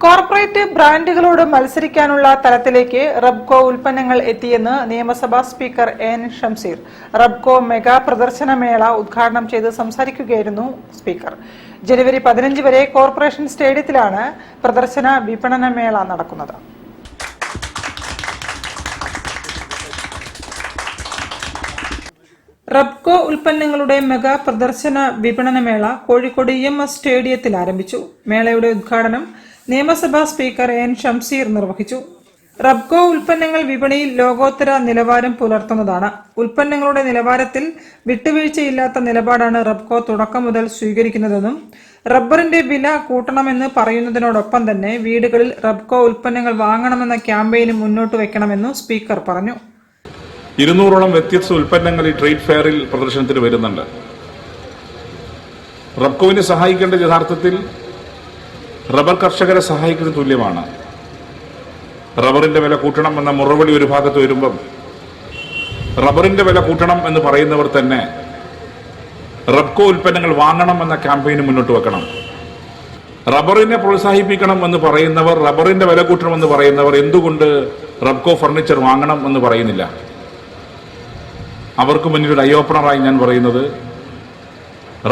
Corporate ബ്രാൻഡുകളോട് മത്സരിക്കാനുള്ള തലത്തിലേക്ക് റബ്കോ ഉൽപ്പന്നങ്ങൾ എത്തിയെന്ന് നിയമസഭാ speaker N Shamseer. Rubco mega പ്രദർശനമേള ഉദ്ഘാടനം ചെയ്ത് സംസാരിക്കുകയായിരുന്നു സ്പീക്കർ. ജനുവരി 15 വരെ കോർപ്പറേഷൻ സ്റ്റേഡിയത്തിലാണ് പ്രദർശന വിപണനമേള നടക്കുന്നത്. റബ്കോ ഉൽപ്പന്നങ്ങളുടെ മെഗാ പ്രദർശന വിപണനമേള കോഴിക്കോട് EMS സ്റ്റേഡിയത്തിൽ ആരംഭിച്ചു. മേളയുടെ ഉദ്ഘാടനം നിയമസഭാ സ്പീക്കർ എൻ ഷംസീർ നിർവഹിച്ചു. റബ്കോ ഉൽപ്പന്നങ്ങൾ വിപണിയിൽ ലോകോത്തര നിലവാരം പുലർത്തുന്നതാണ്. ഉൽപ്പന്നങ്ങളുടെ നിലവാരത്തിൽ വിട്ടുവീഴ്ചയില്ലാത്ത നിലപാടാണ് റബ്കോ തുടക്കം മുതൽ സ്വീകരിക്കുന്നതെന്നും റബ്ബറിന്റെ വില കൂട്ടണമെന്ന് പറയുന്നതിനോടൊപ്പം തന്നെ വീടുകളിൽ റബ്കോ ഉൽപ്പന്നങ്ങൾ വാങ്ങണമെന്ന ക്യാമ്പയിന് മുന്നോട്ട് വെക്കണമെന്നും സ്പീക്കർ പറഞ്ഞു. 200ഓളം വ്യത്യസ്ത ഉൽപ്പന്നങ്ങൾ ഈ ട്രേഡ് ഫെയറിൽ പ്രദർശനത്തിന് വരുന്നുണ്ട്. റബ്കോവിനെ സഹായിക്കേണ്ടത് യഥാർത്ഥത്തിൽ റബ്ബർ കർഷകരെ സഹായിക്കുന്നത് തുല്യമാണ്. റബ്ബറിന്റെ വില കൂട്ടണം എന്ന മുറവിളി ഒരു ഭാഗത്ത് വരുമ്പം റബ്ബറിന്റെ വില കൂട്ടണം എന്ന് പറയുന്നവർ തന്നെ റബ്കോ ഉൽപ്പന്നങ്ങൾ വാങ്ങണം എന്ന ക്യാമ്പയിന് മുന്നോട്ട് വെക്കണം. റബ്ബറിനെ പ്രോത്സാഹിപ്പിക്കണം എന്ന് പറയുന്നവർ, റബ്ബറിന്റെ വില കൂട്ടണം എന്ന് പറയുന്നവർ എന്തുകൊണ്ട് റബ്കോ ഫർണിച്ചർ വാങ്ങണം എന്ന് പറയുന്നില്ല? അവർക്ക് മുന്നിൽ ഒരു ഐ ഓപ്പണറായി ഞാൻ പറയുന്നത്,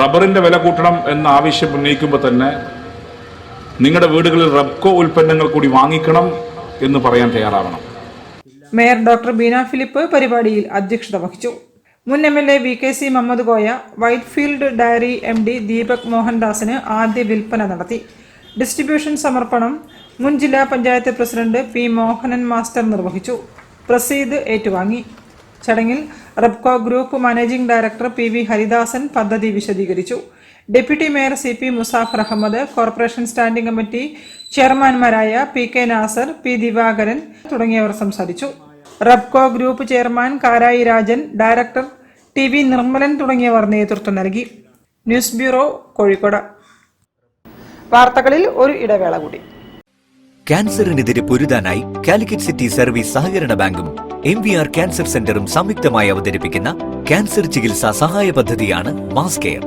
റബ്ബറിന്റെ വില കൂട്ടണം എന്ന ആവശ്യം ഉന്നയിക്കുമ്പോൾ തന്നെ നിങ്ങളുടെ വീടുകളിൽ റബ്കോ ഉൽപ്പന്നങ്ങൾ കൂടി വാങ്ങിക്കണം എന്ന് പറയാൻ തയ്യാറാവണം. മേയർ ഡോക്ടർ ബീന ഫിലിപ്പ് പരിപാടിയിൽ അധ്യക്ഷത വഹിച്ചു. മുൻ MLA VKC Muhammad Koya, Whitefield dairy MD Deepak മോഹൻദാസിന് ആദ്യ വിൽപ്പന നടത്തി. ഡിസ്ട്രിബ്യൂഷൻ സമർപ്പണം മുൻ ജില്ലാ panchayat president P Mohanan master നിർവഹിച്ചു. പ്രസീദ് ഏറ്റുവാങ്ങി. ചടങ്ങിൽ Rubco group managing director PV Haridasan പദ്ധതി വിശദീകരിച്ചു. Deputy mayor CP Muzaffar Ahmed, corporation standing committee ചെയർമാൻമാരായ PK നാസർ, P ദിവാകരൻ തുടങ്ങിയവർ സംസാരിച്ചു. Rubco group chairman Karayi Rajan, director TV Nirmalan തുടങ്ങിയവർ നേതൃത്വം നൽകി. News bureau, Kozhikode. വാർത്തകളിൽ ഒരു ഇടവേള കൂടി. ക്യാൻസറിനെതിരെ പൊരുതാനായി കാലിക്കറ്റ് സിറ്റി സർവീസ് സഹകരണ ബാങ്കും MVR ക്യാൻസർ സെന്ററും സംയുക്തമായി അവതരിപ്പിക്കുന്ന ക്യാൻസർ ചികിത്സാ സഹായ പദ്ധതിയാണ് മാസ് കെയർ.